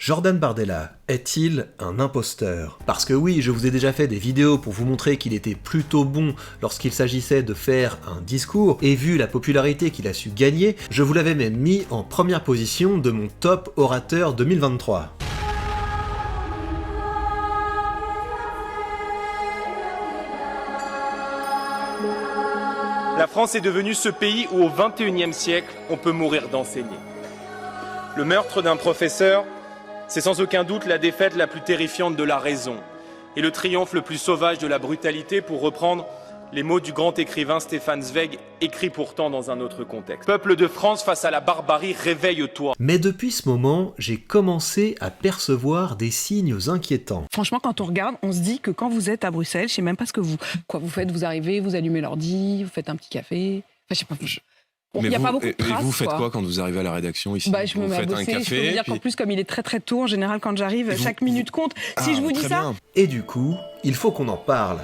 Jordan Bardella est-il un imposteur? Parce que oui, je vous ai déjà fait des vidéos pour vous montrer qu'il était plutôt bon lorsqu'il s'agissait de faire un discours, et vu la popularité qu'il a su gagner, je vous l'avais même mis en première position de mon top orateur 2023. La France est devenue ce pays où au XXIe siècle, on peut mourir d'enseigner. Le meurtre d'un professeur, c'est sans aucun doute la défaite la plus terrifiante de la raison et le triomphe le plus sauvage de la brutalité, pour reprendre les mots du grand écrivain Stefan Zweig, écrits pourtant dans un autre contexte. Peuple de France, face à la barbarie, réveille-toi. Mais depuis ce moment, j'ai commencé à percevoir des signes inquiétants. Franchement, quand on regarde, on se dit que quand vous êtes à Bruxelles, je sais même pas ce que vous faites. Vous arrivez, vous allumez l'ordi, vous faites un petit café. Enfin, je sais pas. Bon, mais y a vous, pas beaucoup de traces, et vous faites quoi quand vous arrivez à la rédaction ici? Je me mets à bosser. Je peux vous dire qu'en plus, comme il est très très tôt, en général, quand j'arrive, chaque minute compte. Si je vous dis ça. Bien. Et du coup, il faut qu'on en parle.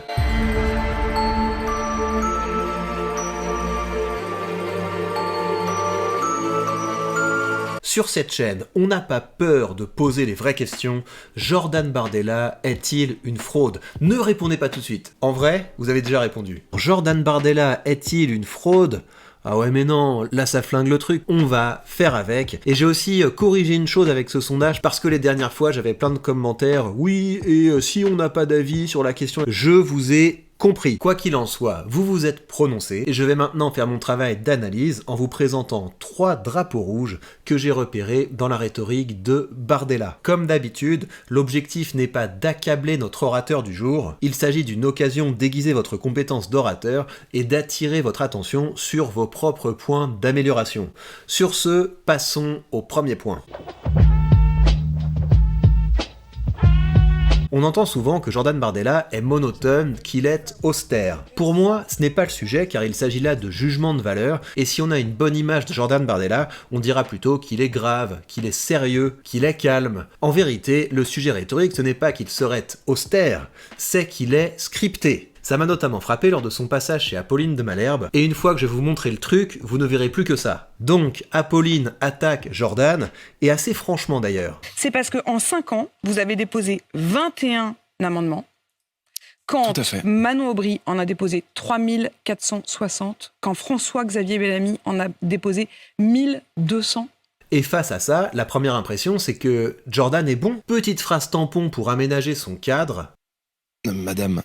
Sur cette chaîne, on n'a pas peur de poser les vraies questions. Jordan Bardella est-il une fraude? Ne répondez pas tout de suite. En vrai, vous avez déjà répondu. Jordan Bardella est-il une fraude? Ah ouais mais non, là ça flingue le truc, on va faire avec. Et j'ai aussi corrigé une chose avec ce sondage, parce que les dernières fois j'avais plein de commentaires, oui, et si on n'a pas d'avis sur la question, je vous ai compris. Quoi qu'il en soit, vous vous êtes prononcé, et je vais maintenant faire mon travail d'analyse en vous présentant 3 drapeaux rouges que j'ai repérés dans la rhétorique de Bardella. Comme d'habitude, l'objectif n'est pas d'accabler notre orateur du jour, il s'agit d'une occasion d'aiguiser votre compétence d'orateur et d'attirer votre attention sur vos propres points d'amélioration. Sur ce, passons au premier point. On entend souvent que Jordan Bardella est monotone, qu'il est austère. Pour moi, ce n'est pas le sujet, car il s'agit là de jugement de valeur, et si on a une bonne image de Jordan Bardella, on dira plutôt qu'il est grave, qu'il est sérieux, qu'il est calme. En vérité, le sujet rhétorique, ce n'est pas qu'il serait austère, c'est qu'il est scripté. Ça m'a notamment frappé lors de son passage chez Apolline de Malherbe, et une fois que je vais vous montrer le truc, vous ne verrez plus que ça. Donc, Apolline attaque Jordan, et assez franchement d'ailleurs. C'est parce qu'en 5 ans, vous avez déposé 21 amendements, quand Manon Aubry en a déposé 3460, quand François-Xavier Bellamy en a déposé 1200. Et face à ça, la première impression, c'est que Jordan est bon. Petite phrase tampon pour aménager son cadre. Madame,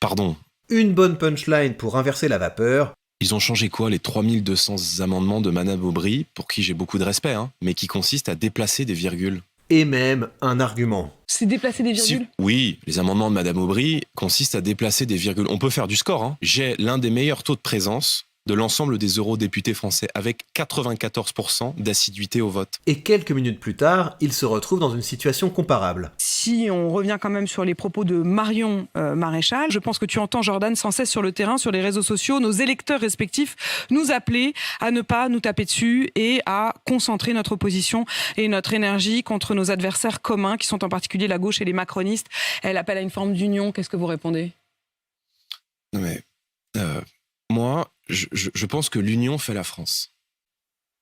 pardon. Une bonne punchline pour inverser la vapeur. Ils ont changé quoi, les 3200 amendements de Manon Aubry, pour qui j'ai beaucoup de respect, mais qui consistent à déplacer des virgules? Et même un argument. C'est déplacer des virgules? Oui, les amendements de Madame Aubry consistent à déplacer des virgules. On peut faire du score, J'ai l'un des meilleurs taux de présence de l'ensemble des eurodéputés français, avec 94% d'assiduité au vote. Et quelques minutes plus tard, il se retrouve dans une situation comparable. Si on revient quand même sur les propos de Marion Maréchal, je pense que tu entends Jordan sans cesse sur le terrain, sur les réseaux sociaux, nos électeurs respectifs, nous appeler à ne pas nous taper dessus et à concentrer notre opposition et notre énergie contre nos adversaires communs, qui sont en particulier la gauche et les macronistes. Elle appelle à une forme d'union. Qu'est-ce que vous répondez? Non mais, moi, je pense que l'union fait la France,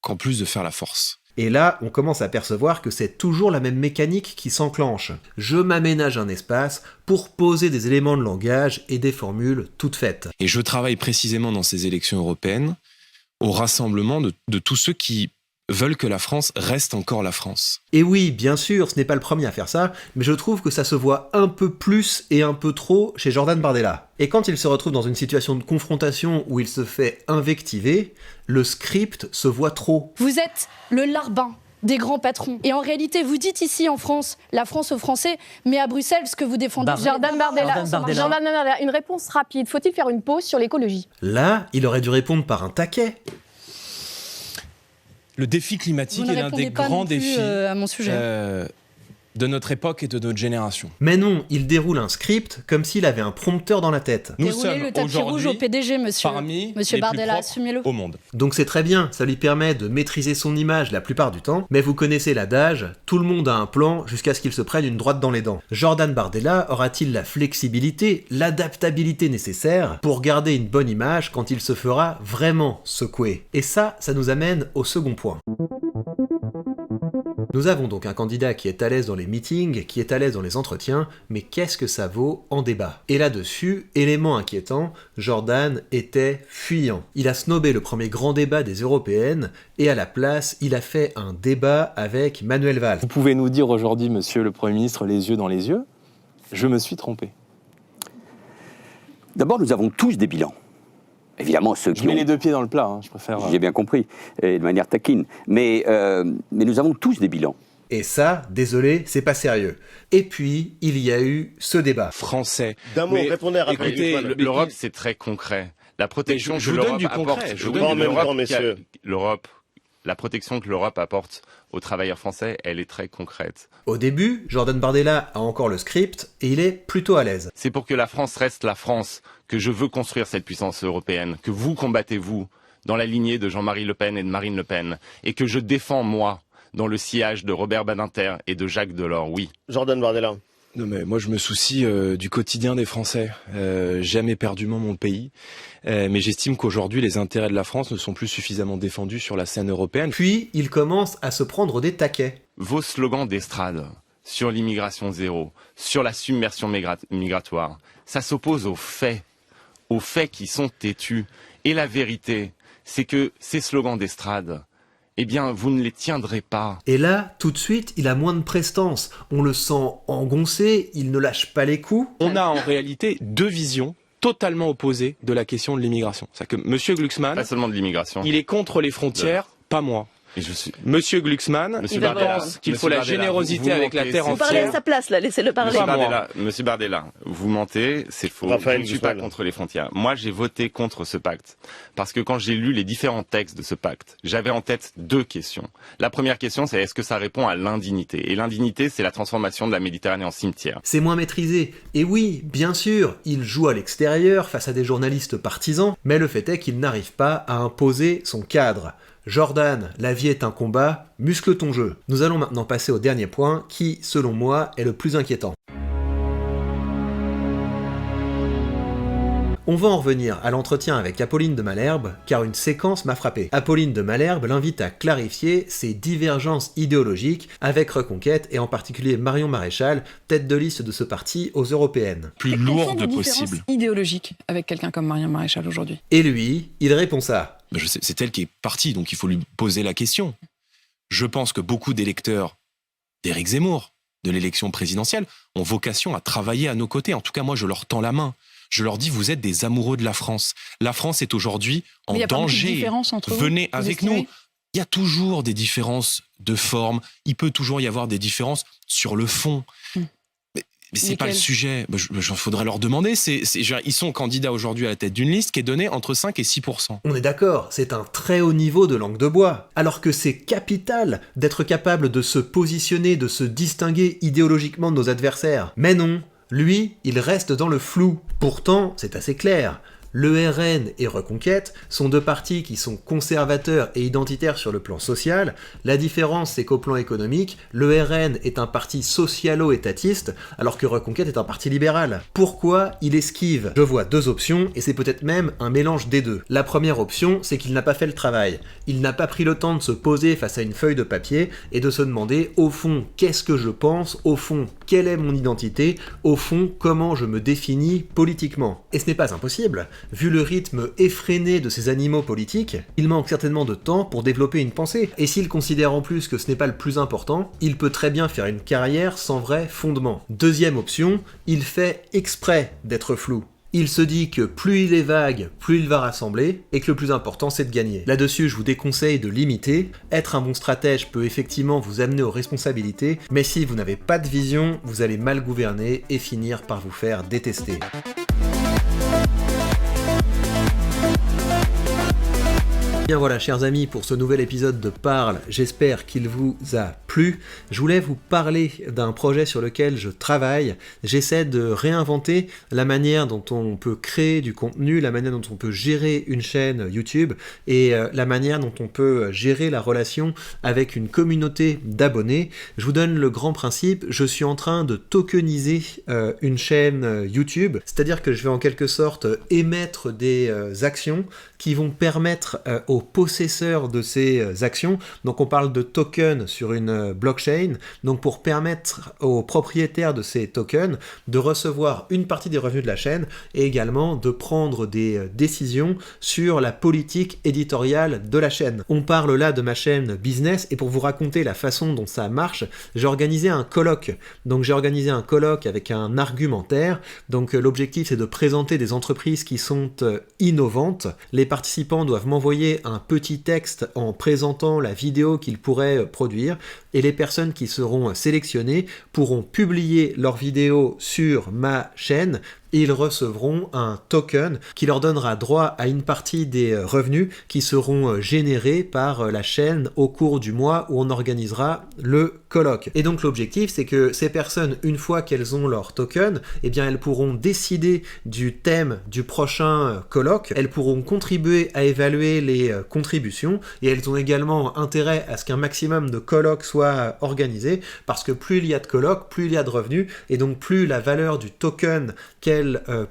qu'en plus de faire la force. Et là, on commence à percevoir que c'est toujours la même mécanique qui s'enclenche. Je m'aménage un espace pour poser des éléments de langage et des formules toutes faites. Et je travaille précisément dans ces élections européennes au rassemblement de tous ceux qui veulent que la France reste encore la France. Et oui, bien sûr, ce n'est pas le premier à faire ça, mais je trouve que ça se voit un peu plus et un peu trop chez Jordan Bardella. Et quand il se retrouve dans une situation de confrontation où il se fait invectiver, le script se voit trop. Vous êtes le larbin des grands patrons. Et en réalité, vous dites ici en France, la France aux Français, mais à Bruxelles, ce que vous défendez... Jordan Bardella, une réponse rapide. Faut-il faire une pause sur l'écologie? Là, il aurait dû répondre par un taquet. Le défi climatique est l'un des grands défis à mon sujet. de notre époque et de notre génération. Mais non, il déroule un script comme s'il avait un prompteur dans la tête. Nous Déroulez sommes le tapis rouge au PDG, monsieur. Parmi monsieur les Bardella, plus propres assumez-le. Au monde. Donc c'est très bien, ça lui permet de maîtriser son image la plupart du temps, mais vous connaissez l'adage, tout le monde a un plan jusqu'à ce qu'il se prenne une droite dans les dents. Jordan Bardella aura-t-il la flexibilité, l'adaptabilité nécessaire pour garder une bonne image quand il se fera vraiment secouer? Et ça nous amène au second point. Nous avons donc un candidat qui est à l'aise dans les meetings, qui est à l'aise dans les entretiens, mais qu'est-ce que ça vaut en débat? Et là-dessus, élément inquiétant, Jordan était fuyant. Il a snobé le premier grand débat des européennes, et à la place, il a fait un débat avec Manuel Valls. Vous pouvez nous dire aujourd'hui, monsieur le Premier ministre, les yeux dans les yeux, je me suis trompé. D'abord, nous avons tous des bilans. Évidemment, ceux qui Je mets les deux pieds dans le plat, je préfère... J'ai bien compris, de manière taquine. Mais nous avons tous des bilans. Et ça, désolé, c'est pas sérieux. Et puis, il y a eu ce débat. Français. D'un mot, répondez à Écoutez, l'Europe, c'est très concret. La protection je que vous donne l'Europe du apporte... concret. Je vous donne du concret. La protection que l'Europe apporte aux travailleurs français, elle est très concrète. Au début, Jordan Bardella a encore le script et il est plutôt à l'aise. C'est pour que la France reste la France que je veux construire cette puissance européenne, que vous combattez, vous, dans la lignée de Jean-Marie Le Pen et de Marine Le Pen, et que je défends, moi, dans le sillage de Robert Badinter et de Jacques Delors, oui. Jordan Bardella. Non mais moi je me soucie du quotidien des Français. J'aime éperdument mon pays, mais j'estime qu'aujourd'hui les intérêts de la France ne sont plus suffisamment défendus sur la scène européenne. Puis, il commence à se prendre des taquets. Vos slogans d'estrade sur l'immigration zéro, sur la submersion migratoire, ça s'oppose aux faits qui sont têtus. Et la vérité, c'est que ces slogans d'estrade, eh bien, vous ne les tiendrez pas. Et là, tout de suite, il a moins de prestance. On le sent engoncé, il ne lâche pas les coups. On a en réalité deux visions totalement opposées de la question de l'immigration. C'est-à-dire que M. Glucksmann, Pas seulement de l'immigration. il est contre les frontières, pas moi. Et je suis... Monsieur Glucksmann, Monsieur il Bardella, pense qu'il Monsieur faut la Bardella, générosité vous avec la mentez, terre c'est Vous parlez à entière. sa place, là, laissez-le parler. Monsieur Bardella, vous mentez, c'est faux. Raphaël je ne suis pas Glucksmann. contre les frontières. Moi, j'ai voté contre ce pacte. Parce que quand j'ai lu les différents textes de ce pacte, j'avais en tête deux questions. La première question, c'est est-ce que ça répond à l'indignité? Et l'indignité, c'est la transformation de la Méditerranée en cimetière. C'est moins maîtrisé. Et oui, bien sûr, il joue à l'extérieur face à des journalistes partisans, mais le fait est qu'il n'arrive pas à imposer son cadre. Jordan, la vie est un combat, muscle ton jeu. Nous allons maintenant passer au dernier point qui, selon moi, est le plus inquiétant. On va en revenir à l'entretien avec Apolline de Malherbe, car une séquence m'a frappé. Apolline de Malherbe l'invite à clarifier ses divergences idéologiques avec Reconquête, et en particulier Marion Maréchal, tête de liste de ce parti aux européennes. Plus Quelles sont lourde les différences possible. idéologiques avec quelqu'un comme Marion Maréchal aujourd'hui? Et lui, il répond ça. Ben, je sais, c'est elle qui est partie, donc il faut lui poser la question. Je pense que beaucoup d'électeurs d'Éric Zemmour, de l'élection présidentielle, ont vocation à travailler à nos côtés. En tout cas, moi, je leur tends la main. Je leur dis, vous êtes des amoureux de la France. La France est aujourd'hui en Mais il y a pas beaucoup de danger. différences entre vous, Venez vous avec estimez? nous. Il y a toujours des différences de forme. Il peut toujours y avoir des différences sur le fond. Mais c'est pas le Lesquelles? sujet. J'en faudrait leur demander. Ils sont candidats aujourd'hui à la tête d'une liste qui est donnée entre 5 et 6%. On est d'accord, c'est un très haut niveau de langue de bois, alors que c'est capital d'être capable de se positionner, de se distinguer idéologiquement de nos adversaires. Mais non, lui, il reste dans le flou. Pourtant, c'est assez clair. Le RN et Reconquête sont deux partis qui sont conservateurs et identitaires sur le plan social. La différence, c'est qu'au plan économique, le RN est un parti socialo-étatiste, alors que Reconquête est un parti libéral. Pourquoi il esquive? Je vois deux options, et c'est peut-être même un mélange des deux. La première option, c'est qu'il n'a pas fait le travail. Il n'a pas pris le temps de se poser face à une feuille de papier et de se demander, au fond, qu'est-ce que je pense? Au fond, quelle est mon identité? Au fond, comment je me définis politiquement? Et ce n'est pas impossible. Vu le rythme effréné de ces animaux politiques, il manque certainement de temps pour développer une pensée. Et s'il considère en plus que ce n'est pas le plus important, il peut très bien faire une carrière sans vrai fondement. Deuxième option, il fait exprès d'être flou. Il se dit que plus il est vague, plus il va rassembler, et que le plus important c'est de gagner. Là-dessus, je vous déconseille de limiter. Être un bon stratège peut effectivement vous amener aux responsabilités, mais si vous n'avez pas de vision, vous allez mal gouverner et finir par vous faire détester. Bien voilà, chers amis, pour ce nouvel épisode de Parle, j'espère qu'il vous a plu. Je voulais vous parler d'un projet sur lequel je travaille. J'essaie de réinventer la manière dont on peut créer du contenu, la manière dont on peut gérer une chaîne YouTube et la manière dont on peut gérer la relation avec une communauté d'abonnés. Je vous donne le grand principe, je suis en train de tokeniser une chaîne YouTube, c'est-à-dire que je vais en quelque sorte émettre des actions qui vont permettre aux aux possesseurs de ces actions. Donc on parle de tokens sur une blockchain, donc pour permettre aux propriétaires de ces tokens de recevoir une partie des revenus de la chaîne et également de prendre des décisions sur la politique éditoriale de la chaîne. On parle là de ma chaîne business et pour vous raconter la façon dont ça marche, j'ai organisé un colloque. Donc j'ai organisé un colloque avec un argumentaire. Donc l'objectif c'est de présenter des entreprises qui sont innovantes. Les participants doivent m'envoyer un petit texte en présentant la vidéo qu'ils pourraient produire et les personnes qui seront sélectionnées pourront publier leur vidéo sur ma chaîne. Ils recevront un token qui leur donnera droit à une partie des revenus qui seront générés par la chaîne au cours du mois où on organisera le colloque. Et donc l'objectif c'est que ces personnes, une fois qu'elles ont leur token, eh bien elles pourront décider du thème du prochain colloque, elles pourront contribuer à évaluer les contributions et elles ont également intérêt à ce qu'un maximum de colloques soient organisés parce que plus il y a de colloques, plus il y a de revenus et donc plus la valeur du token qu'elles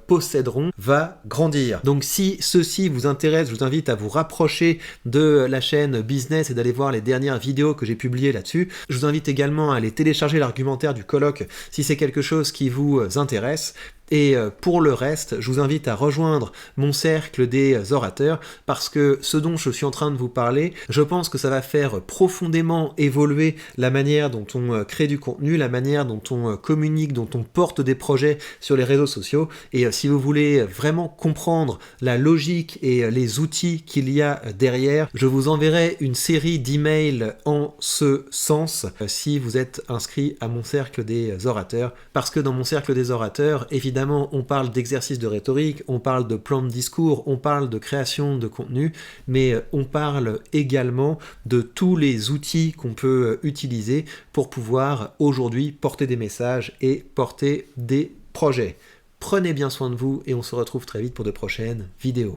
posséderont va grandir. Donc si ceci vous intéresse, je vous invite à vous rapprocher de la chaîne business et d'aller voir les dernières vidéos que j'ai publiées là-dessus. Je vous invite également à aller télécharger l'argumentaire du colloque si c'est quelque chose qui vous intéresse. Et pour le reste, je vous invite à rejoindre mon cercle des orateurs parce que ce dont je suis en train de vous parler, je pense que ça va faire profondément évoluer la manière dont on crée du contenu, la manière dont on communique, dont on porte des projets sur les réseaux sociaux. Et si vous voulez vraiment comprendre la logique et les outils qu'il y a derrière, je vous enverrai une série d'emails en ce sens si vous êtes inscrit à mon cercle des orateurs. Parce que dans mon cercle des orateurs, évidemment, on parle d'exercice de rhétorique, on parle de plan de discours, on parle de création de contenu, mais on parle également de tous les outils qu'on peut utiliser pour pouvoir aujourd'hui porter des messages et porter des projets. Prenez bien soin de vous et on se retrouve très vite pour de prochaines vidéos.